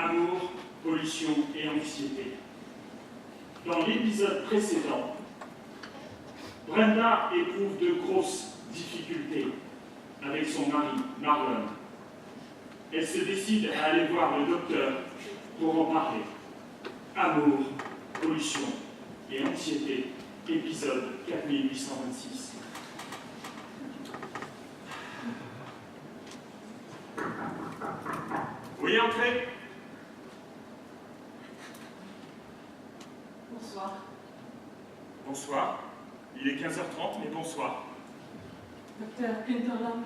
amour, pollution et anxiété. Dans l'épisode précédent, Brenda éprouve de grosses difficultés avec son mari, Marlon. Elle se décide à aller voir le docteur pour en parler. Amour, pollution et anxiété, épisode 4826. Oui, entrez. Bonsoir. Bonsoir. Il est 15h30, mais bonsoir. Docteur Günther Lang,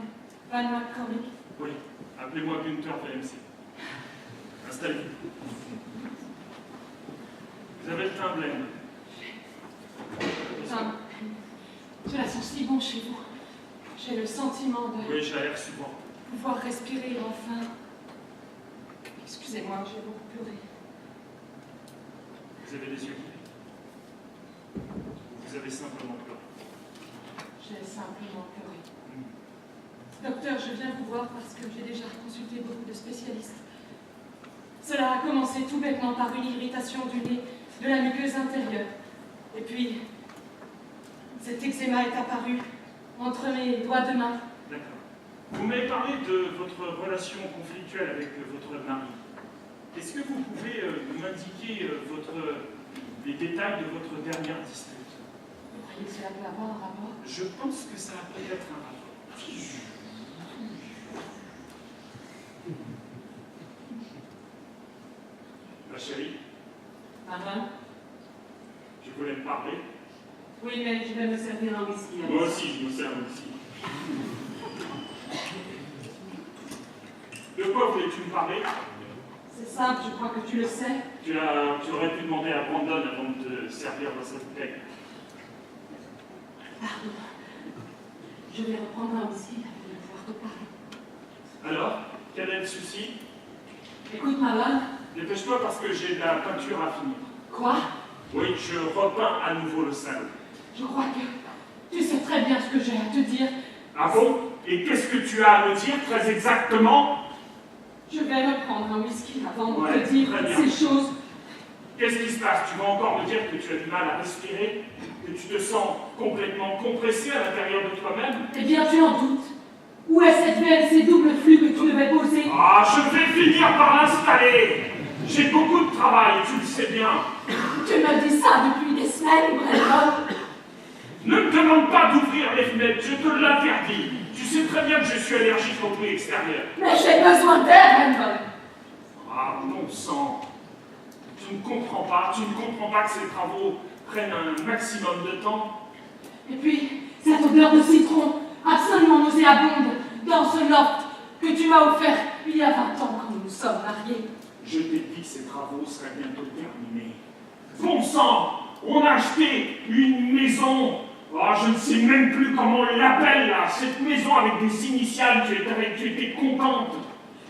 Van McCormick. Oui, appelez-moi Günther PMC. Installez-vous. Vous avez le teint blême. Putain, je la sens si bon chez vous. J'ai le sentiment de Oui, j'ai l'air souvent. pouvoir respirer enfin. Excusez-moi, j'ai beaucoup pleuré. Vous avez les yeux coupés. Vous avez simplement pleuré. J'ai simplement pleuré. Docteur, je viens vous voir parce que j'ai déjà consulté beaucoup de spécialistes. Cela a commencé tout bêtement par une irritation du nez, de la muqueuse intérieure. Et puis, cet eczéma est apparu entre mes doigts de main. D'accord. Vous m'avez parlé de votre relation conflictuelle avec votre mari. Est-ce que vous pouvez m'indiquer les détails de votre dernière dispute? Vous croyez que cela peut avoir un rapport? Je pense que ça a peut-être un rapport. Ma chérie, Marlon? je voulais te parler. Oui, mais je vais me servir un whisky. Moi aussi, je me sers aussi. De quoi voulais-tu me parler? C'est simple, je crois que tu le sais. Tu aurais pu demander à Brandon avant de te servir dans cette bouteille. Pardon. Je vais reprendre un whisky afin de pouvoir te parler. Alors, quel est le souci? Écoute, Marlon. Dépêche-toi parce que j'ai de la peinture à finir. Quoi? Oui, je repeins à nouveau le salon. Je crois que tu sais très bien ce que j'ai à te dire. Ah bon? Et qu'est-ce que tu as à me dire très exactement? Je vais reprendre un whisky avant de Ouais, te dire très bien. ces choses. Qu'est-ce qui se passe? Tu vas encore me dire que tu as du mal à respirer? Que tu te sens complètement compressé à l'intérieur de toi-même? Eh bien, tu en doutes. Où est cette VLC double flux que tu devais poser? Ah, je vais finir par l'installer! J'ai beaucoup de travail, tu le sais bien. Tu me dis ça depuis des semaines, Brandon. Ne me demande pas d'ouvrir les fenêtres, je te l'interdis. Tu sais très bien que je suis allergique au bruit extérieur. Mais j'ai besoin d'aide, Brandon. Ah, bon sang. Tu ne comprends pas que ces travaux prennent un maximum de temps. Et puis, cette odeur de citron, absolument nauséabonde, dans ce loft que tu m'as offert il y a 20 ans quand nous nous sommes mariés. Je t'ai dit que ces travaux seraient bientôt terminés. Bon sang, on a acheté une maison. Oh, je ne sais même plus comment on l'appelle là. Cette maison avec des initiales, tu étais contente.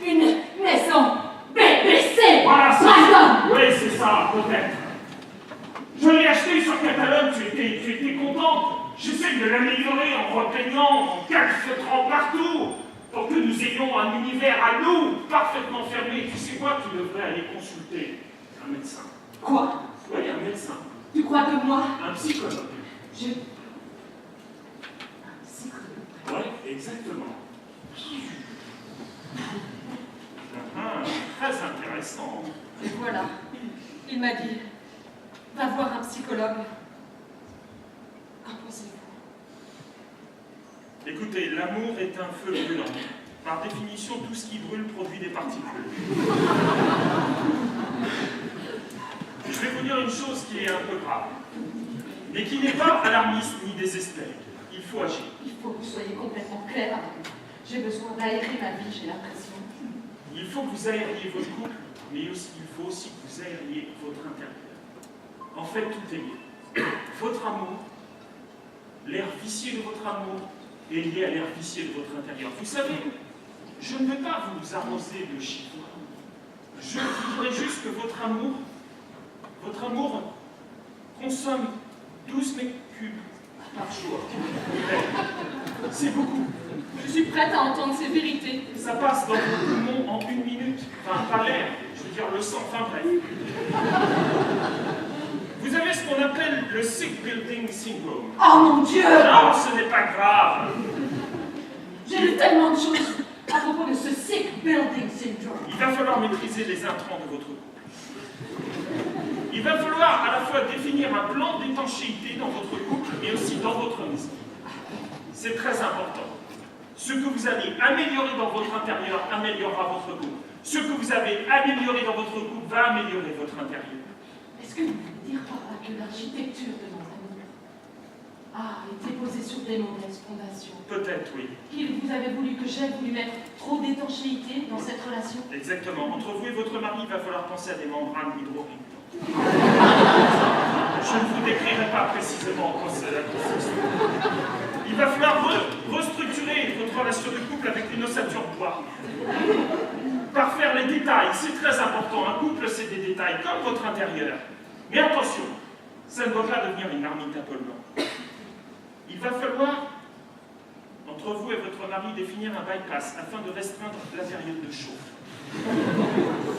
Une maison BBC. Voilà, c'est Brandon. ça. Oui, c'est ça, peut-être. Je l'ai acheté sur catalogue, tu étais contente. J'essaie de l'améliorer en repeignant, en calfeutrant partout, pour que nous ayons un univers à nous, parfaitement fermé. Tu sais quoi, tu devrais aller consulter un médecin. Quoi? Oui, un médecin. Tu crois que moi, Un psychologue. je... Un psychologue. Oui, exactement. Très intéressant. Et voilà, il m'a dit, va voir un psychologue. Qu'en pensez-vous? Écoutez, l'amour est un feu brûlant. Par définition, tout ce qui brûle produit des particules. Je vais vous dire une chose qui est un peu grave, mais qui n'est pas alarmiste ni désespérée. Il faut agir. Il faut que vous soyez complètement clair avec moi. J'ai besoin d'aérer ma vie, j'ai l'impression. Il faut que vous aériez votre couple, mais aussi, il faut aussi que vous aériez votre intérieur. En fait, tout est lié. Votre amour, l'air vicieux de votre amour, est lié à l'air vicieux de votre intérieur. Vous savez, je ne veux pas vous arroser de chiffres. Je voudrais juste que votre amour consomme 12 mètres cubes par jour. C'est beaucoup. Je suis prête à entendre ces vérités. Ça passe dans vos poumons en 1 minute. Enfin, pas l'air, je veux dire le sang, enfin bref. Vous avez ce qu'on appelle le sick building syndrome. Oh mon Dieu! Non, ce n'est pas grave. J'ai lu tellement de choses à propos de ce sick building syndrome. Il va falloir maîtriser les intrants de votre couple. Il va falloir à la fois définir un plan d'étanchéité dans votre couple, mais aussi dans votre maison. C'est très important. Ce que vous allez améliorer dans votre intérieur améliorera votre couple. Ce que vous avez amélioré dans votre couple va améliorer votre intérieur. Est-ce que vous voulez dire par là que l'architecture de notre amour a été posée sur des mauvaises fondations? Peut-être, oui. Qu'il vous avez voulu que j'aie voulu mettre trop d'étanchéité dans cette relation? Exactement. Entre vous et votre mari, il va falloir penser à des membranes hydro-respirantes. Je ne vous décrirai pas précisément quoi c'est la construction. Il va falloir restructurer votre relation de couple avec une ossature bois. Parfaire les détails, c'est très important. Un couple, c'est des détails, comme votre intérieur. Mais attention, ça ne doit pas devenir une marmite à Paul Blanc. Il va falloir, entre vous et votre mari, définir un bypass afin de restreindre la période de chauffe.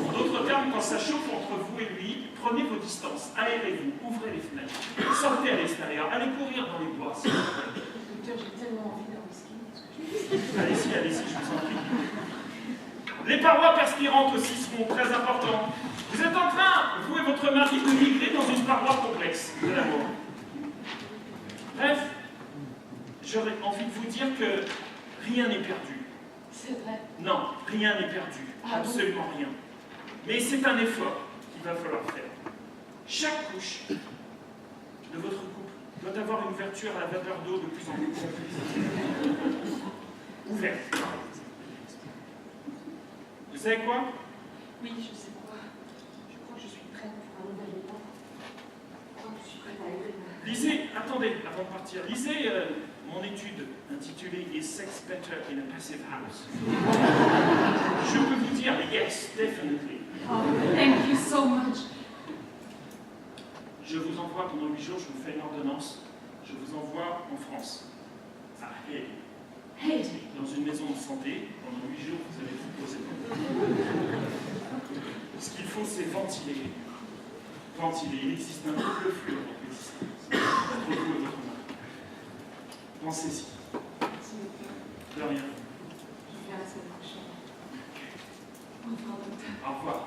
En d'autres termes, quand ça chauffe entre vous et lui, prenez vos distances, aérez-vous, ouvrez les fenêtres, sortez à l'extérieur, allez courir dans les bois. Docteur, j'ai tellement envie d'un whisky. Allez-y, je vous en prie. Les parois perspirantes aussi seront très importantes. Vous êtes en train, vous et votre mari, de migrer dans une paroi complexe de l'amour. Bref, j'aurais envie de vous dire que rien n'est perdu. C'est vrai. Non, rien n'est perdu. Absolument rien. Mais c'est un effort qu'il va falloir faire. Chaque couche de votre couple doit avoir une ouverture à la vapeur d'eau de plus en plus complexe. Ouverte. Vous savez quoi? Oui, je sais quoi. Je crois que je suis prête pour un nouvel élan. Je suis prête à aider. Lisez, attendez, avant de partir, lisez mon étude intitulée Is Sex Better in a Passive House? Je peux vous dire, yes, definitely. Oh, thank you so much. Je vous envoie pendant 8 jours, je vous fais une ordonnance. Je vous envoie en France, à Haye. Hey. Dans une maison de santé, pendant 8 jours, vous allez vous poser. Ce qu'il faut, c'est ventiler. Ventiler. Il existe un double flux dans votre existence. Entre vous et votre mari. Pensez-y. De rien. Je viens la semaine prochaine. Au revoir, docteur. Au revoir.